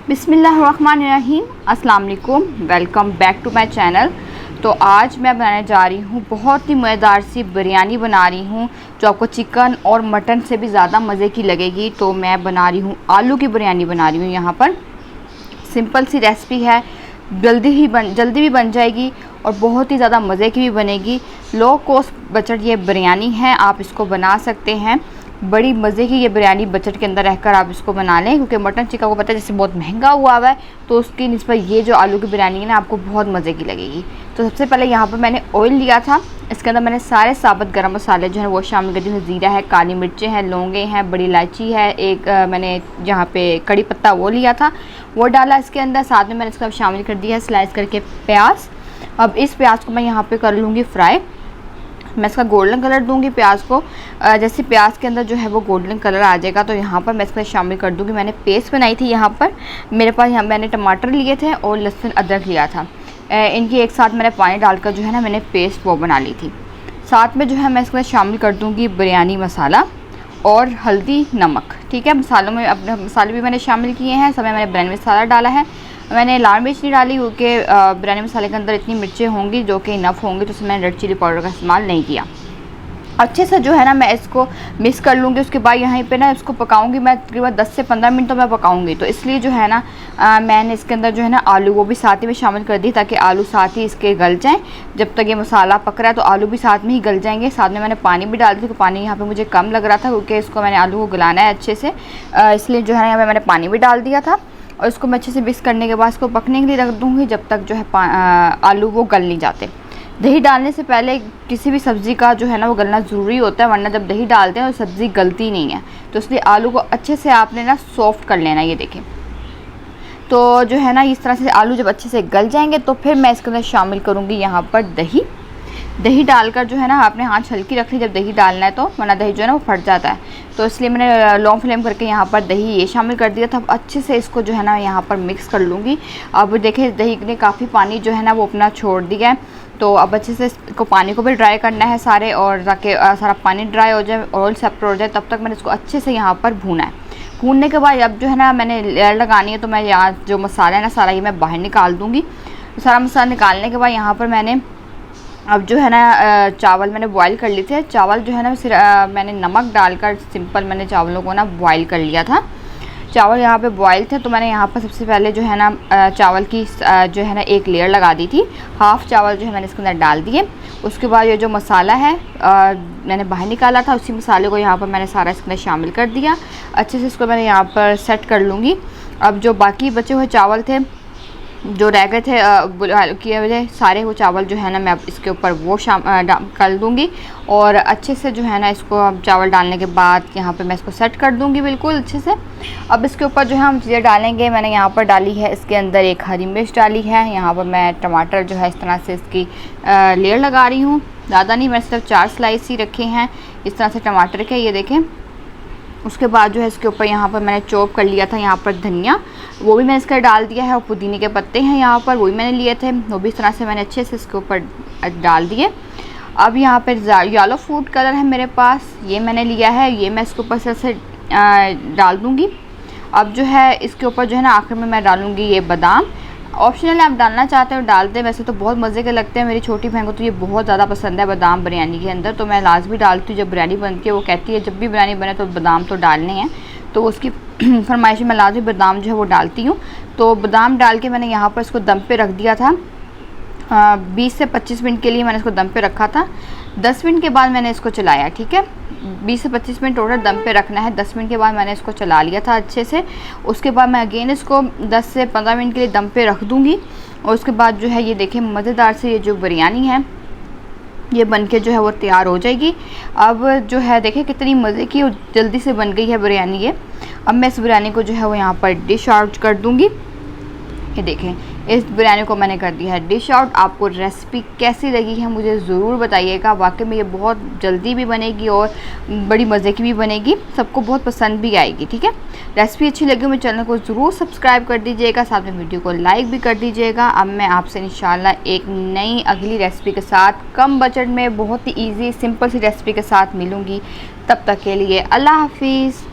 बिस्मिल्लाहिर्रहमानिर्रहीम, अस्सलाम वालेकुम। Welcome back to my channel. तो आज मैं बनाने जा रही हूँ बहुत ही मज़ेदार सी बिरयानी बना रही हूँ जो आपको चिकन और मटन से भी ज़्यादा मज़े की लगेगी। तो मैं बना रही हूँ आलू की बिरयानी बना रही हूँ। यहाँ पर सिंपल सी रेसिपी है, जल्दी भी बन जाएगी और बहुत ही ज़्यादा मज़े की भी बनेगी। लो कॉस्ट बजट ये बिरयानी है, आप इसको बना सकते हैं। बड़ी मज़े की ये बिरयानी बजट के अंदर रहकर आप इसको बना लें, क्योंकि मटन चिकन को पता है जैसे बहुत महंगा हुआ है, तो उसकी निस्बत ये जो आलू की बिरयानी है ना आपको बहुत मज़े की लगेगी। तो सबसे पहले यहाँ पर मैंने ऑयल लिया था, इसके अंदर मैंने सारे साबुत गरम मसाले जो है वो शामिल कर दिए। ज़ीरा है, काली मिर्चें हैं, लौंगे हैं, बड़ी इलायची है, एक मैंने जहाँ पे कड़ी पत्ता वो लिया था वो डाला इसके अंदर। साथ में मैंने इसको शामिल कर दिया है स्लाइस करके प्याज। अब इस प्याज को मैं यहाँ पे कर लूँगी फ्राई। मैं इसका गोल्डन कलर दूंगी प्याज को। जैसे प्याज के अंदर जो है वो गोल्डन कलर आ जाएगा तो यहाँ पर मैं इसका शामिल कर दूंगी। मैंने पेस्ट बनाई थी यहाँ पर, मेरे पास यहाँ मैंने टमाटर लिए थे और लहसुन अदरक लिया था। इनकी एक साथ मैंने पानी डालकर जो है ना मैंने पेस्ट वो बना ली थी। साथ में जो है मैं इसमें शामिल कर दूँगी बिरयानी मसाला और हल्दी नमक। ठीक है, मसालों में अपने मसाले भी मैंने शामिल किए हैं। सब में मैंने बिरयानी मसाला डाला है। मैंने लाल मिर्च नहीं डाली क्योंकि बिरयानी मसाले के अंदर इतनी मिर्चें होंगी जो कि इनफ होंगी, तो उसमें मैंने रेड चिली पाउडर का इस्तेमाल नहीं किया। अच्छे से जो है ना मैं इसको मिक्स कर लूँगी। उसके बाद यहाँ पे ना इसको पकाऊंगी मैं तकरीबन 10 से 15 मिनट तो मैं पकाऊंगी। तो इसलिए जो है ना मैंने इसके अंदर जो है ना आलू वो भी साथ ही में शामिल कर दी, ताकि आलू साथ ही इसके गल जाएँ। जब तक ये मसाला पक रहा है तो आलू भी साथ में ही गल जाएंगे। साथ में मैंने पानी भी डाल दिया, तो पानी यहाँ पर मुझे कम लग रहा था क्योंकि इसको मैंने आलू को गलाना है अच्छे से, इसलिए जो है यहाँ पर मैंने पानी भी डाल दिया था। और इसको मैं अच्छे से मिक्स करने के बाद इसको पकने के लिए रख दूँगी जब तक जो है आलू वो गल नहीं जाते। दही डालने से पहले किसी भी सब्ज़ी का जो है ना वो गलना ज़रूरी होता है, वरना जब दही डालते हैं तो सब्ज़ी गलती नहीं है। तो इसलिए आलू को अच्छे से आपने ना सॉफ्ट कर लेना। ये देखें, तो जो है ना इस तरह से आलू जब अच्छे से गल जाएंगे तो फिर मैं इसके अंदर शामिल करूँगी यहाँ पर दही डालकर जो है ना आपने हाथ हल्की रख ली जब दही डालना है, तो वरना दही जो है ना वो फट जाता है। तो इसलिए मैंने लॉन्ग फ्लेम करके यहाँ पर दही ये शामिल कर दिया था। अब अच्छे से इसको जो है ना यहाँ पर मिक्स कर लूँगी। अब देखिए दही ने काफ़ी पानी जो है ना वो अपना छोड़ दिया है, तो अब अच्छे से इसको पानी को भी ड्राई करना है सारे, और ताकि सारा पानी ड्राई हो जाए, ऑयल सेपरेट हो जाए, तब तक मैंने इसको अच्छे से यहाँ पर भूना है। भूनने के बाद अब जो है ना मैंने लेयर लगानी है, तो मैं यहाँ जो मसाला है ना सारा ये मैं बाहर निकाल दूँगी। सारा मसाला निकालने के बाद यहाँ पर मैंने अब जो है ना चावल मैंने बॉईल कर लिए थे। चावल जो है ना सिर्फ मैंने नमक डालकर सिंपल मैंने चावलों को ना बॉईल कर लिया था। चावल यहाँ पे बॉईल थे, तो मैंने यहाँ पर सबसे पहले जो है ना चावल की जो है ना एक लेयर लगा दी थी। हाफ़ चावल जो है मैंने इसके अंदर डाल दिए। उसके बाद ये जो मसाला है मैंने बाहर निकाला था, उसी मसाले को यहाँ पर मैंने सारा इसके अंदर शामिल कर दिया। अच्छे से इसको मैंने यहाँ पर सेट कर लूँगी। अब जो बाकी बचे हुए चावल थे जो रह गए थे किए वजह सारे वो चावल जो है ना मैं अब इसके ऊपर वो कर दूँगी। और अच्छे से जो है ना इसको अब चावल डालने के बाद यहाँ पे मैं इसको सेट कर दूँगी बिल्कुल अच्छे से। अब इसके ऊपर जो है हम चीज़ें डालेंगे, मैंने यहाँ पर डाली है इसके अंदर एक हरी मिर्च डाली है। यहाँ पर मैं टमाटर जो है इस तरह से इसकी लेयर लगा रही हूँ, ज़्यादा नहीं, मैंने सिर्फ 4 स्लाइस ही रखे हैं इस तरह से टमाटर के, ये देखें। उसके बाद जो है इसके ऊपर यहाँ पर मैंने चॉप कर लिया था यहाँ पर धनिया, वो भी मैंने इसका डाल दिया है। और पुदीने के पत्ते हैं यहाँ पर, वो भी मैंने लिए थे, वो भी इस तरह से मैंने अच्छे से इसके ऊपर डाल दिए। अब यहाँ पर येलो फूड कलर है मेरे पास, ये मैंने लिया है, ये मैं इसके ऊपर से डाल दूँगी। अब जो है इसके ऊपर जो है ना आखिर में मैं डालूँगी ये बादाम। ऑप्शनल आप डालना चाहते हो डाल दें, वैसे तो बहुत मज़े के लगते हैं। मेरी छोटी बहन को तो ये बहुत ज़्यादा पसंद है बादाम बिरयानी के अंदर, तो मैं लाजमी डालती हूँ जब बिरयानी बनती है। वो कहती है जब भी बिरयानी बने तो बादाम तो डालने हैं, तो उसकी फरमाइश में लाजमी बादाम जो है वो डालती हूँ। तो बादाम डाल के मैंने यहाँ पर इसको दम पे रख दिया था। 20 से 25 मिनट के लिए मैंने इसको दम पे रखा था। 10 मिनट के बाद मैंने इसको चलाया। ठीक है, 20 से 25 मिनट टोटल दम पे रखना है। 10 मिनट के बाद मैंने इसको चला लिया था अच्छे से। उसके बाद मैं अगेन इसको 10 से 15 मिनट के लिए दम पे रख दूँगी। और उसके बाद जो है ये देखें मज़ेदार से ये जो बिरयानी है ये बनके जो है वो तैयार हो जाएगी। अब जो है देखें कितनी मज़े की और जल्दी से बन गई है बिरयानी ये। अब मैं इस बिरयानी को जो है वो यहाँ पर डिश आउट कर दूँगी। ये देखें इस बिरयानी को मैंने कर दिया है डिश आउट। आपको रेसिपी कैसी लगी है मुझे ज़रूर बताइएगा। वाकई में ये बहुत जल्दी भी बनेगी और बड़ी मज़े की भी बनेगी, सबको बहुत पसंद भी आएगी। ठीक है, रेसिपी अच्छी लगी मेरे चैनल को ज़रूर सब्सक्राइब कर दीजिएगा, साथ में वीडियो को लाइक भी कर दीजिएगा। अब मैं आपसे इंशाल्लाह एक नई अगली रेसिपी के साथ कम बजट में बहुत ही ईजी सिंपल सी रेसिपी के साथ मिलूँगी। तब तक के लिए अल्लाह हाफिज़।